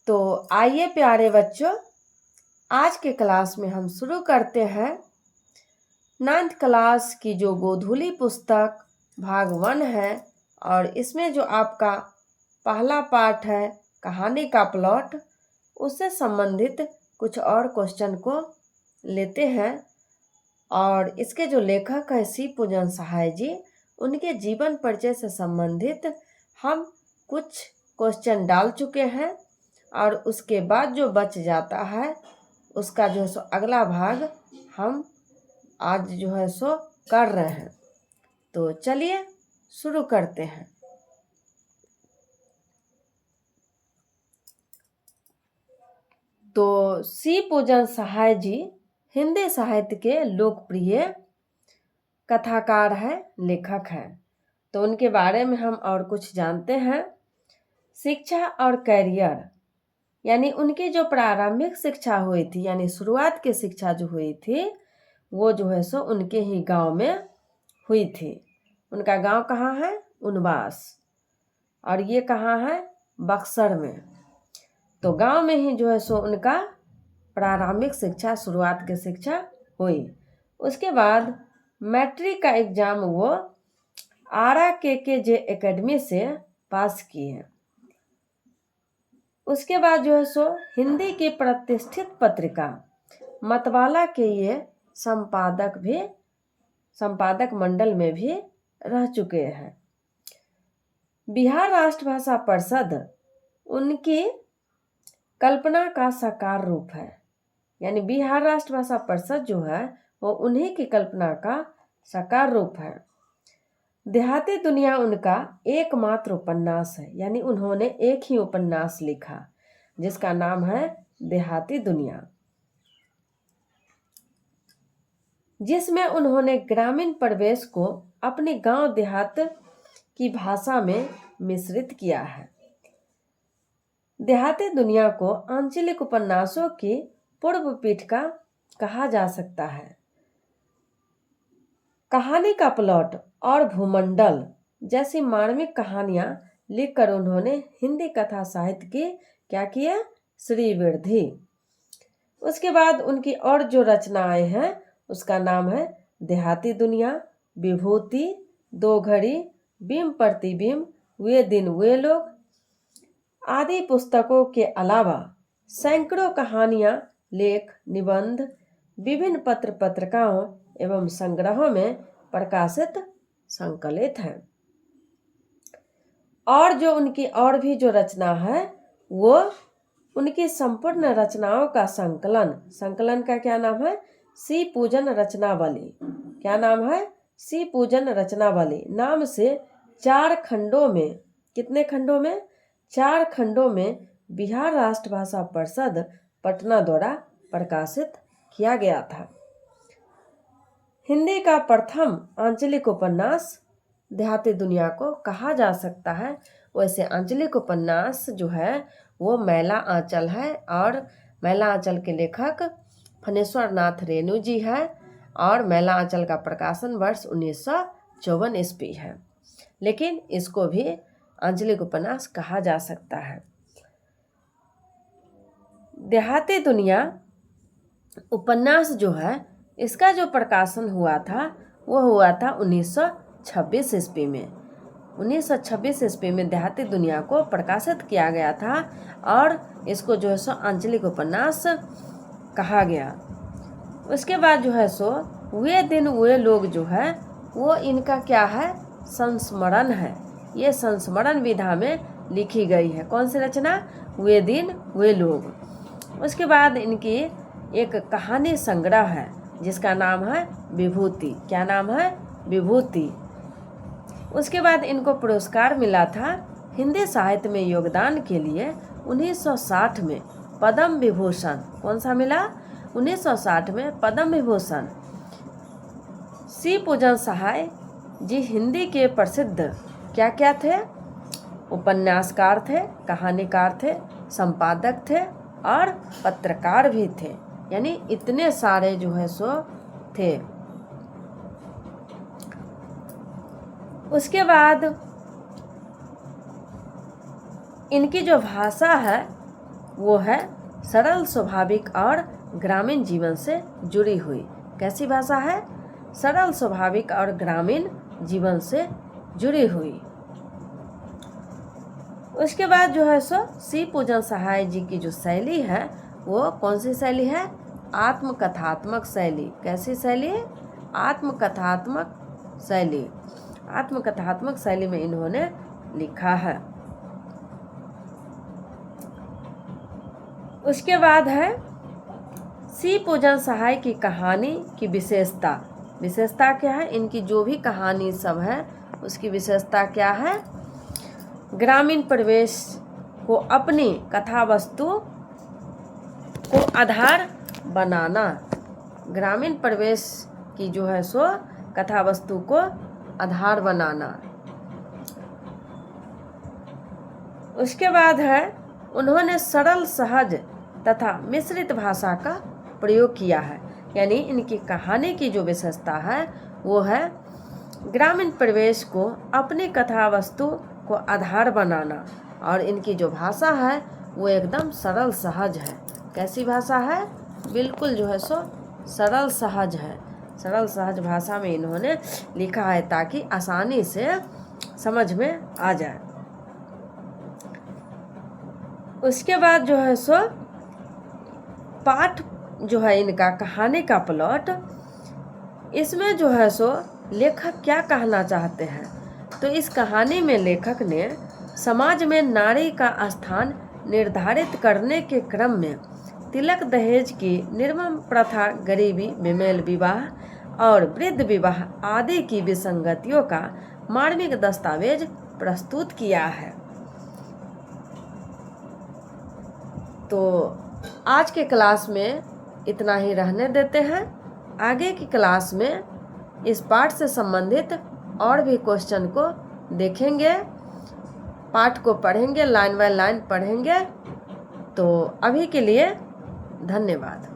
तो आइए प्यारे बच्चों, आज के क्लास में हम शुरू करते हैं 9th क्लास की जो गोधूली पुस्तक भाग 1 है। और इसमें जो आपका पहला पार्ट है कहानी का प्लॉट, उससे संबंधित कुछ और क्वेश्चन को लेते हैं। और इसके जो लेखक है सी पूजन सहाय जी, उनके जीवन परिचय से संबंधित हम कुछ क्वेश्चन डाल चुके हैं। और उसके बाद जो बच जाता है उसका जो है सो अगला भाग हम आज जो है सो कर रहे हैं। तो चलिए शुरू करते हैं। तो सी पूजन सहाय जी हिंदी साहित्य के लोकप्रिय कथाकार है, लेखक है। तो उनके बारे में हम और कुछ जानते हैं। शिक्षा और करियर, यानी उनकी जो प्रारंभिक शिक्षा हुई थी, यानी शुरुआत की शिक्षा जो हुई थी, वो जो है सो उनके ही गांव में हुई थी। उनका गांव कहाँ है? उनवास। और ये कहाँ है? बक्सर में। तो गांव में ही जो है सो उनका प्रारंभिक शिक्षा, शुरुआत की शिक्षा हुई। उसके बाद मैट्रिक का एग्जाम वो आरा के एकेडमी से पास किए। उसके बाद जो है सो हिंदी की प्रतिष्ठित पत्रिका मतवाला के ये संपादक मंडल में भी रह चुके हैं। बिहार राष्ट्रभाषा परिषद उनकी कल्पना का साकार रूप है। यानी बिहार राष्ट्रभाषा परिषद जो है वो उन्हीं की कल्पना का साकार रूप है। देहाती दुनिया उनका एकमात्र उपन्यास है। यानी उन्होंने एक ही उपन्यास लिखा जिसका नाम है देहाती दुनिया, जिसमें उन्होंने ग्रामीण परिवेश को अपने गांव देहात की भाषा में मिश्रित किया है। देहाती दुनिया को आंचलिक उपन्यासों की पूर्व पीठिका कहा जा सकता है। कहानी का प्लॉट और भूमंडल जैसी मार्मिक कहानियां लिखकर उन्होंने हिंदी कथा साहित्य की क्या किया? श्रीवृद्धि। उसके बाद उनकी और जो रचनाएं हैं उसका नाम है देहाती दुनिया, विभूति, दो घड़ी, बिंब प्रतिबिंब, वे दिन वे लोग आदि पुस्तकों के अलावा सैकड़ों कहानियां, लेख, निबंध विभिन्न पत्र पत्रिकाओं एवं संग्रहों में प्रकाशित संकलित हैं। और जो उनकी और भी जो रचना है वो उनकी संपूर्ण रचनाओं का संकलन का क्या नाम है? सी पूजन रचनावली। क्या नाम है? सी पूजन रचनावली नाम से 4 खंडों में, कितने खंडों में? 4 खंडों में बिहार राष्ट्रभाषा परिषद पटना द्वारा प्रकाशित किया गया था। हिंदी का प्रथम आंचलिक उपन्यास देहाती दुनिया को कहा जा सकता है। वैसे आंचलिक उपन्यास जो है वो मैला आंचल है, और मैला आंचल के लेखक फणेश्वर नाथ रेणु जी है। और मैला आंचल का प्रकाशन वर्ष 1954 ईस्वी है, लेकिन इसको भी आंचलिक उपन्यास कहा जा सकता है। देहाती दुनिया उपन्यास जो है इसका जो प्रकाशन हुआ था वो हुआ था 1926 ईस्वी में। 1926 ईस्वी में देहाती दुनिया को प्रकाशित किया गया था और इसको जो है सो आंचलिक उपन्यास कहा गया। उसके बाद जो है सो वे दिन वे लोग जो है वो इनका क्या है? संस्मरण है। ये संस्मरण विधा में लिखी गई है। कौन सी रचना? वे दिन वे लोग। उसके बाद इनकी एक कहानी संग्रह है जिसका नाम है विभूति। क्या नाम है? विभूति। उसके बाद इनको पुरस्कार मिला था हिंदी साहित्य में योगदान के लिए 1960 में पद्म विभूषण। कौन सा मिला? 1960 में पद्म विभूषण। सी पूजन सहाय जी हिंदी के प्रसिद्ध क्या क्या थे? उपन्यासकार थे, कहानीकार थे, संपादक थे और पत्रकार भी थे। यानी इतने सारे जो है सो थे। उसके बाद इनकी जो भाषा है वो है सरल, स्वाभाविक और ग्रामीण जीवन से जुड़ी हुई। कैसी भाषा है? सरल, स्वाभाविक और ग्रामीण जीवन से जुड़ी हुई। उसके बाद जो है सो सी पूजन सहाय जी की जो शैली है वो कौन सी शैली है? आत्मकथात्मक शैली। कैसी शैली? आत्मकथात्मक शैली। आत्मकथात्मक शैली में इन्होंने लिखा है। उसके बाद है सी पूजन सहाय की कहानी की विशेषता। विशेषता क्या है? इनकी जो भी कहानी सब है उसकी विशेषता क्या है? ग्रामीण परिवेश को अपनी कथा वस्तु को आधार बनाना। ग्रामीण परिवेश की जो है सो कथा वस्तु को आधार बनाना। उसके बाद है उन्होंने सरल, सहज तथा मिश्रित भाषा का प्रयोग किया है। यानी इनकी कहानी की जो विशेषता है वो है ग्रामीण परिवेश को अपनी कथा वस्तु को आधार बनाना, और इनकी जो भाषा है वो एकदम सरल, सहज है। कैसी भाषा है? बिल्कुल जो है सो सरल, सहज है। सरल, सहज भाषा में इन्होंने लिखा है ताकि आसानी से समझ में आ जाए। उसके बाद जो है सो पाठ जो है इनका कहानी का प्लॉट, इसमें जो है सो लेखक क्या कहना चाहते हैं? तो इस कहानी में लेखक ने समाज में नारी का स्थान निर्धारित करने के क्रम में तिलक, दहेज की निर्मम प्रथा, गरीबी, बेमेल विवाह और वृद्ध विवाह आदि की विसंगतियों का मार्मिक दस्तावेज प्रस्तुत किया है। तो आज के क्लास में इतना ही रहने देते हैं। आगे की क्लास में इस पाठ से संबंधित और भी क्वेश्चन को देखेंगे, पाठ को पढ़ेंगे, लाइन बाय लाइन पढ़ेंगे। तो अभी के लिए धन्यवाद।